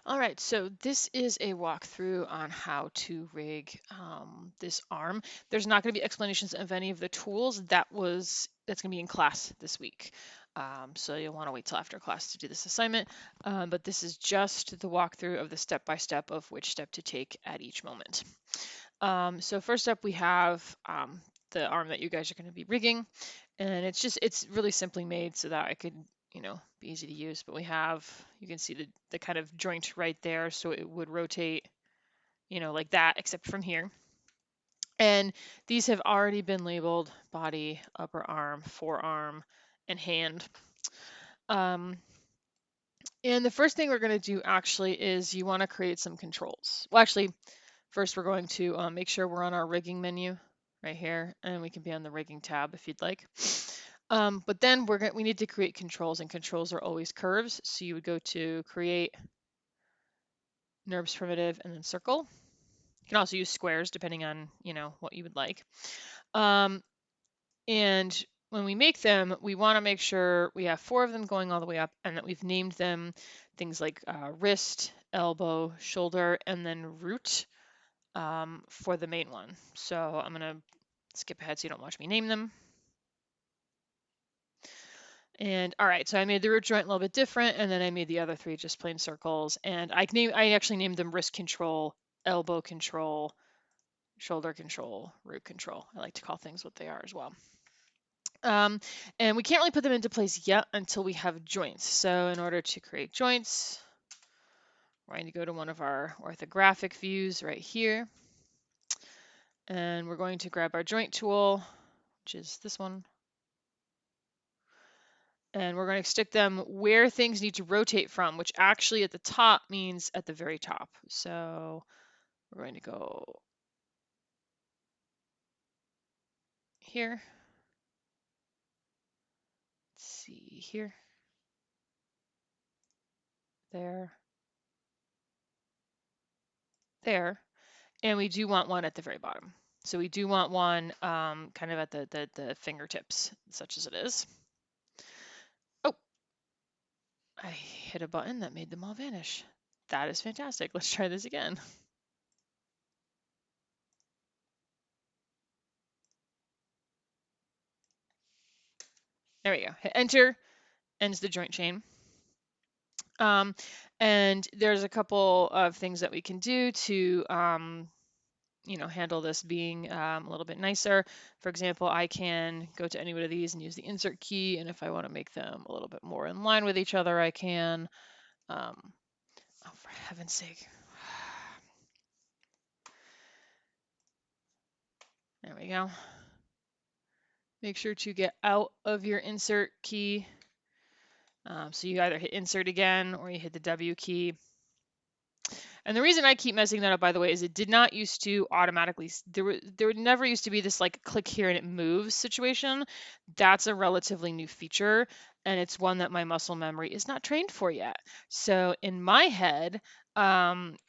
All right, so this is a walkthrough on how to rig this arm. There's not going to be explanations of any of the tools. That's going to be in class this week. So you'll want to wait till after class to do this assignment. But this is just the walkthrough of the step-by-step of which step to take at each moment. So first up, we have the arm that you guys are going to be rigging, and it's really simply made so that I could be easy to use. But you can see the kind of joint right there, so it would rotate, like that, except from here. And these have already been labeled body, upper arm, forearm, and hand. And the first thing we're going to do actually is you want to create some controls. Well, actually, first we're going to make sure we're on our rigging menu right here, and we can be on the rigging tab if you'd like. But then we need to create controls, and controls are always curves. So you would go to create, NURBS primitive, and then circle. You can also use squares depending on what you would like. And when we make them, we want to make sure we have 4 of them going all the way up, and that we've named them things like wrist, elbow, shoulder, and then root for the main one. So I'm going to skip ahead so you don't watch me name them. And all right, so I made the root joint a little bit different, and then I made the other 3 just plain circles. And I actually named them wrist control, elbow control, shoulder control, root control. I like to call things what they are as well. And we can't really put them into place yet until we have joints. So in order to create joints, we're going to go to one of our orthographic views right here. And we're going to grab our joint tool, which is this one. And we're going to stick them where things need to rotate from, which actually at the top means at the very top. So we're going to go here. Let's see here. There. There. And we do want one at the very bottom. So we do want one kind of at the fingertips, such as it is. Oh, I hit a button that made them all vanish. That is fantastic. Let's try this again. There we go. Hit enter, ends the joint chain. And there's a couple of things that we can do to handle this being a little bit nicer. For example, I can go to any one of these and use the insert key, and if I want to make them a little bit more in line with each other, I can. Oh, for heaven's sake. There we go. Make sure to get out of your insert key. So you either hit insert again or you hit the W key. And the reason I keep messing that up, by the way, is it did not used to automatically, there never used to be this like click here and it moves situation. That's a relatively new feature, and it's one that my muscle memory is not trained for yet. So in my head,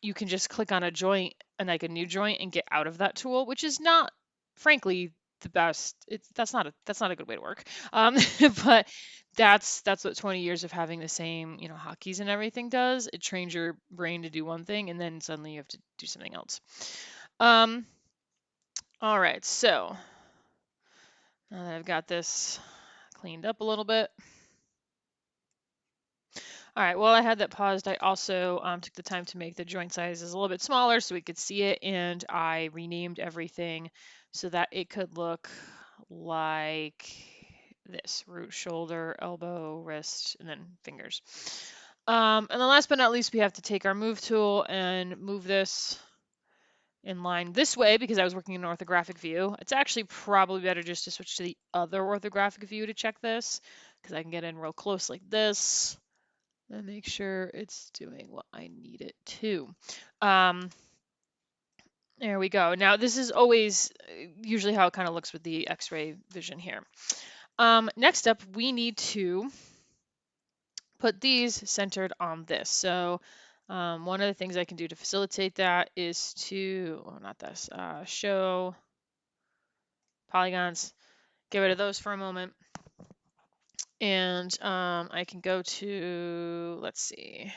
you can just click on a joint and like a new joint and get out of that tool, which is not, frankly, the best. That's not a good way to work. But that's what 20 years of having the same, hotkeys and everything does. It trains your brain to do one thing, and then suddenly you have to do something else. All right, so now that I've got this cleaned up a little bit. All right, while I had that paused, I also took the time to make the joint sizes a little bit smaller so we could see it, and I renamed everything so that it could look like this: root, shoulder, elbow, wrist, and then fingers. And then last but not least, we have to take our move tool and move this in line this way because I was working in an orthographic view. It's actually probably better just to switch to the other orthographic view to check this because I can get in real close like this and make sure it's doing what I need it to. There we go. Now this is always usually how it kind of looks with the X-ray vision here. Next up, we need to put these centered on this. So one of the things I can do to facilitate that is to, well, not this, show polygons, get rid of those for a moment. And I can go to, let's see, if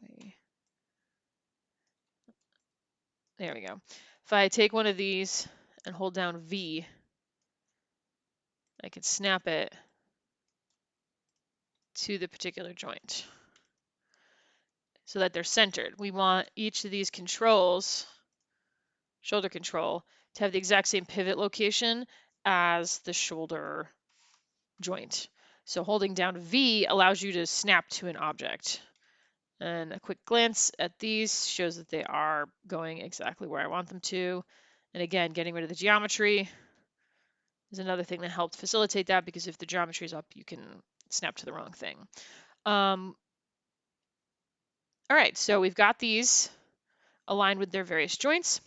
I There we go. If I take one of these and hold down V, I can snap it to the particular joint so that they're centered. We want each of these controls, shoulder control, to have the exact same pivot location as the shoulder joint. So holding down V allows you to snap to an object. And a quick glance at these shows that they are going exactly where I want them to. And again, getting rid of the geometry is another thing that helped facilitate that, because if the geometry is up, you can snap to the wrong thing. All right, so we've got these aligned with their various joints.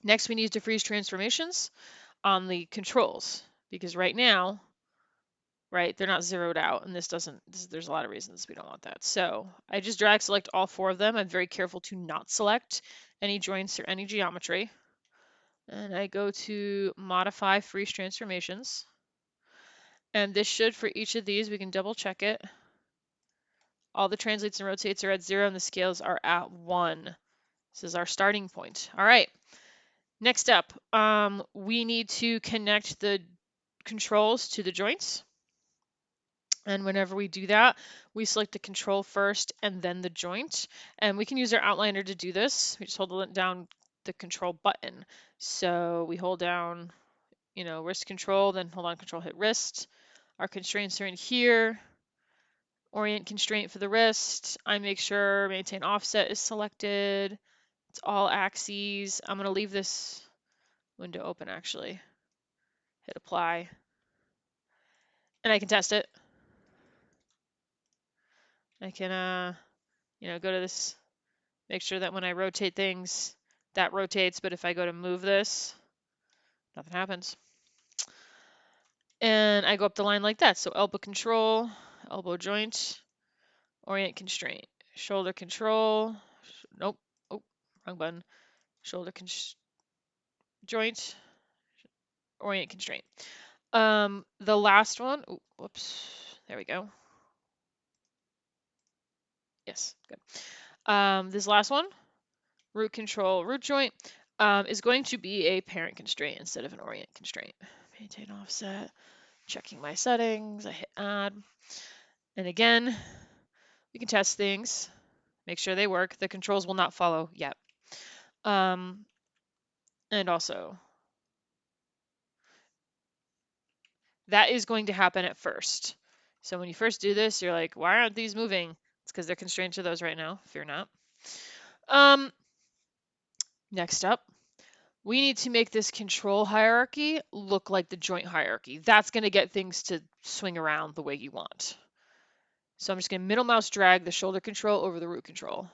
Next, we need to freeze transformations on the controls, because right now, right, they're not zeroed out, and there's a lot of reasons we don't want that. So I just drag select all 4 of them. I'm very careful to not select any joints or any geometry. And I go to modify freeze transformations. And this should, for each of these, we can double check it. All the translates and rotates are at 0 and the scales are at 1. This is our starting point. All right. Next up, we need to connect the controls to the joints. And whenever we do that, we select the control first and then the joint. And we can use our outliner to do this. We just hold down the control button. So we hold down, wrist control, then hold on control, hit wrist. Our constraints are in here. Orient constraint for the wrist. I make sure maintain offset is selected. It's all axes. I'm going to leave this window open actually. Hit apply. And I can test it. I can, go to this, make sure that when I rotate things, that rotates, but if I go to move this, nothing happens. And I go up the line like that. So elbow control, elbow joint, orient constraint, shoulder control, nope, oh, wrong button, shoulder joint, orient constraint. The last one, oh, whoops, there we go. Yes, good. This last one, root control, root joint, is going to be a parent constraint instead of an orient constraint. Maintain offset, checking my settings, I hit add. And again, we can test things, make sure they work. The controls will not follow yet. And also, that is going to happen at first. So when you first do this, you're like, why aren't these moving? It's because they're constrained to those right now. Fear not. Next up, we need to make this control hierarchy look like the joint hierarchy. That's going to get things to swing around the way you want. So I'm just going to middle mouse drag the shoulder control over the root control.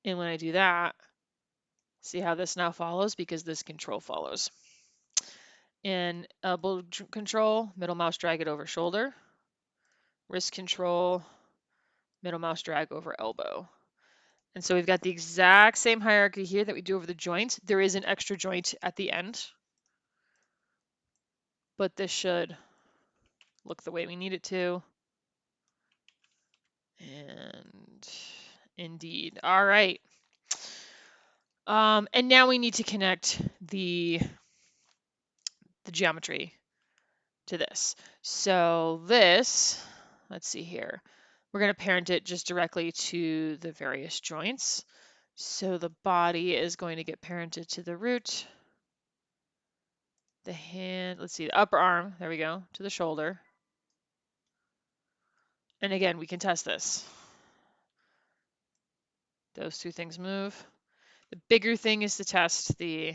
And when I do that, see how this now follows, because this control follows. In elbow control, middle mouse drag it over shoulder. Wrist control, middle mouse drag over elbow. And so we've got the exact same hierarchy here that we do over the joint. There is an extra joint at the end, but this should look the way we need it to. And indeed. All right. And now we need to connect the geometry to this. So this, let's see here. We're going to parent it just directly to the various joints. So the body is going to get parented to the root. The hand, let's see, the upper arm, there we go, to the shoulder. And again, we can test this. Those 2 things move. The bigger thing is to test the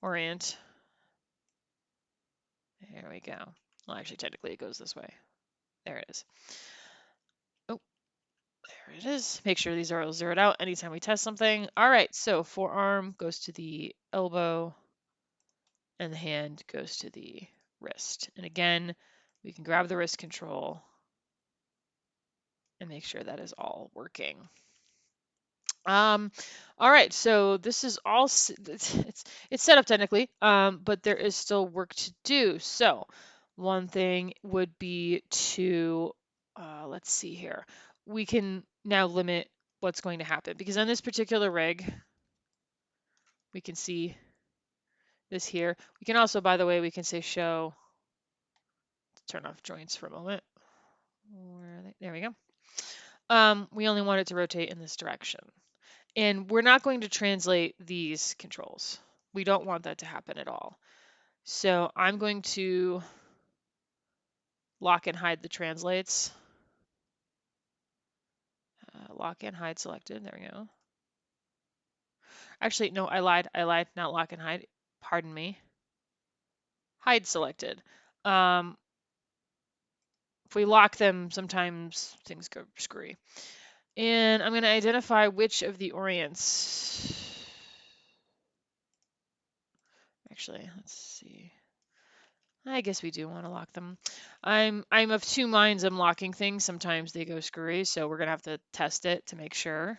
orient. There we go. Well, actually, technically it goes this way. There it is. Oh, there it is. Make sure these are all zeroed out anytime we test something. All right, so forearm goes to the elbow and the hand goes to the wrist. And again, we can grab the wrist control and make sure that is all working. All right, so this is all, it's set up technically, but there is still work to do. So one thing would be to, let's see here. we can now limit what's going to happen, because on this particular rig, we can see this here. We can also, by the way, we can say show, turn off joints for a moment. Where are they? There we go. We only want it to rotate in this direction. And we're not going to translate these controls. We don't want that to happen at all. So I'm going to lock and hide the translates. Lock and hide selected. There we go. Actually, no, I lied. Not lock and hide. Pardon me. Hide selected. If we lock them, sometimes things go screwy. And I'm going to identify which of the orients. Actually, let's see. I guess we do want to lock them. I'm of two minds. I'm locking things. Sometimes they go screwy, so we're gonna have to test it to make sure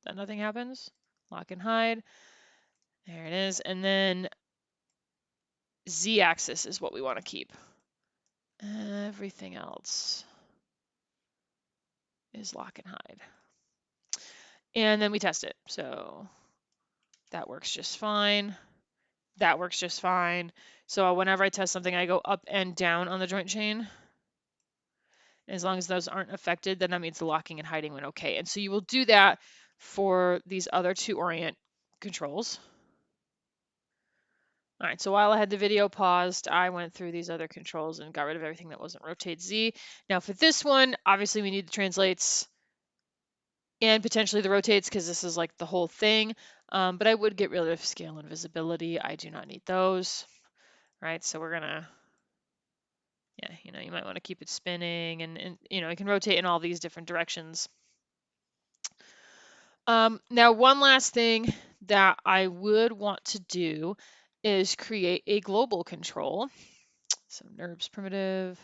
that nothing happens. Lock and hide. There it is. And then Z-axis is what we want to keep. Everything else is lock and hide. And then we test it. So that works just fine. That works just fine. So whenever I test something, I go up and down on the joint chain. As long as those aren't affected, then that means the locking and hiding went okay. And so you will do that for these other two orient controls. All right, so while I had the video paused, I went through these other controls and got rid of everything that wasn't rotate Z. Now for this one, obviously we need the translates and potentially the rotates, because this is like the whole thing. But I would get rid of scale and visibility. I do not need those. Right, so we're gonna, yeah, you might want to keep it spinning, and it can rotate in all these different directions. Now, one last thing that I would want to do is create a global control. So NURBS primitive,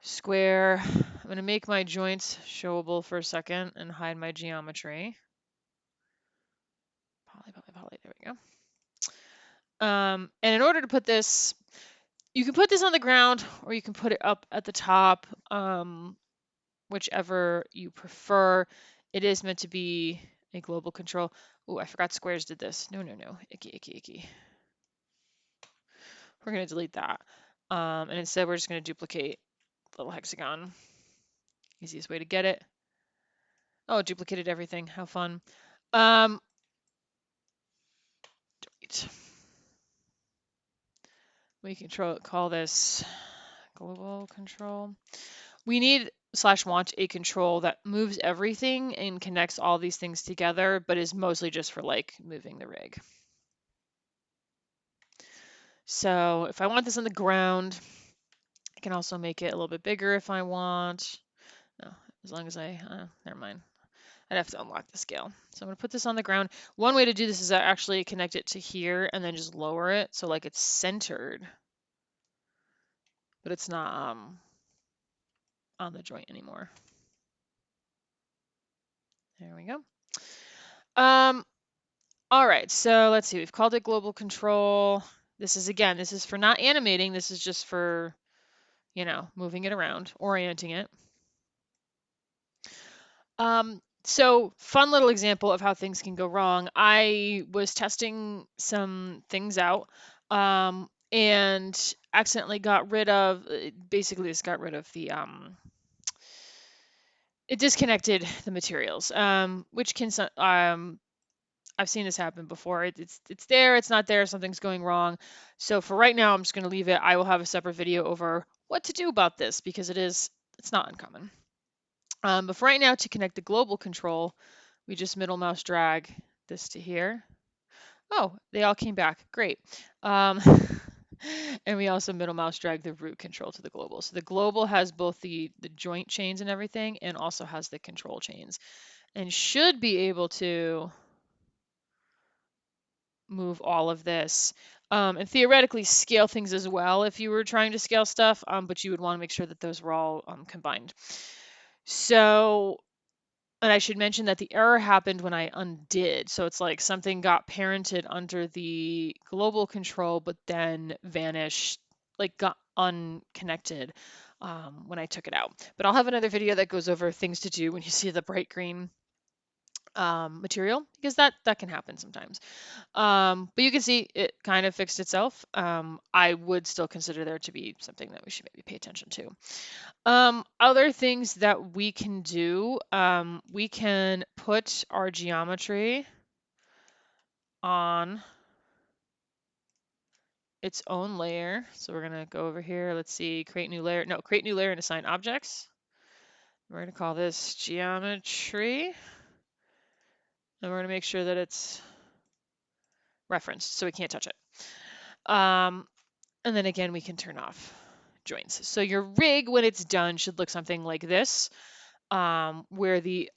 square. I'm going to make my joints showable for a second and hide my geometry. Poly, there we go. And in order to put this, you can put this on the ground or you can put it up at the top, whichever you prefer. It is meant to be a global control. Oh, I forgot squares did this. No. Icky. We're going to delete that. And instead, we're just going to duplicate the little hexagon. Easiest way to get it. Oh, it duplicated everything. How fun. Delete. We can call this global control. We need / want a control that moves everything and connects all these things together, but is mostly just for like moving the rig. So if I want this on the ground, I can also make it a little bit bigger if I want. No, as long as never mind. I'd have to unlock the scale. So I'm going to put this on the ground. One way to do this is actually connect it to here and then just lower it so like it's centered, but it's not on the joint anymore. There we go. All right, so let's see. We've called it global control. This is for not animating. This is just for, moving it around, orienting it. So fun little example of how things can go wrong. I was testing some things out and accidentally got rid of, basically this got rid of the, it disconnected the materials, which can, I've seen this happen before. It's there, it's not there, something's going wrong. So for right now, I'm just going to leave it. I will have a separate video over what to do about this because it's not uncommon. But for right now, to connect the global control, we just middle mouse drag this to here. Oh, they all came back. Great. And we also middle mouse drag the root control to the global. So the global has both the joint chains and everything, and also has the control chains, and should be able to move all of this. And theoretically scale things as well if you were trying to scale stuff, but you would want to make sure that those were all combined. So, and I should mention that the error happened when I undid. So it's like something got parented under the global control, but then vanished, like unconnected when I took it out. But I'll have another video that goes over things to do when you see the bright green material, because that can happen sometimes. But you can see it kind of fixed itself. I would still consider there to be something that we should maybe pay attention to. Other things that we can do, we can put our geometry on its own layer. So we're going to go over here. Let's see, create new layer. No, create new layer and assign objects. We're going to call this geometry. And we're going to make sure that it's referenced so we can't touch it. And then again, we can turn off joints. So your rig, when it's done, should look something like this, where the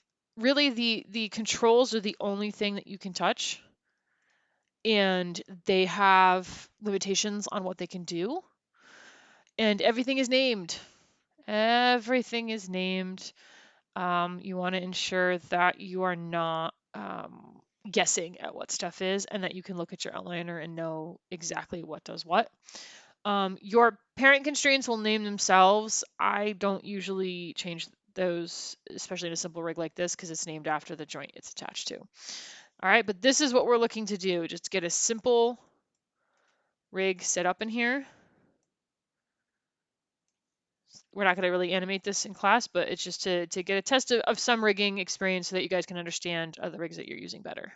controls are the only thing that you can touch, and they have limitations on what they can do, and everything is named. Everything is named. You want to ensure that you are not guessing at what stuff is, and that you can look at your outliner and know exactly what does what. Your parent constraints will name themselves. I don't usually change those, especially in a simple rig like this, because it's named after the joint it's attached to. All right, but this is what we're looking to do, just get a simple rig set up in here. We're not going to really animate this in class, but it's just to get a test of some rigging experience so that you guys can understand the rigs that you're using better.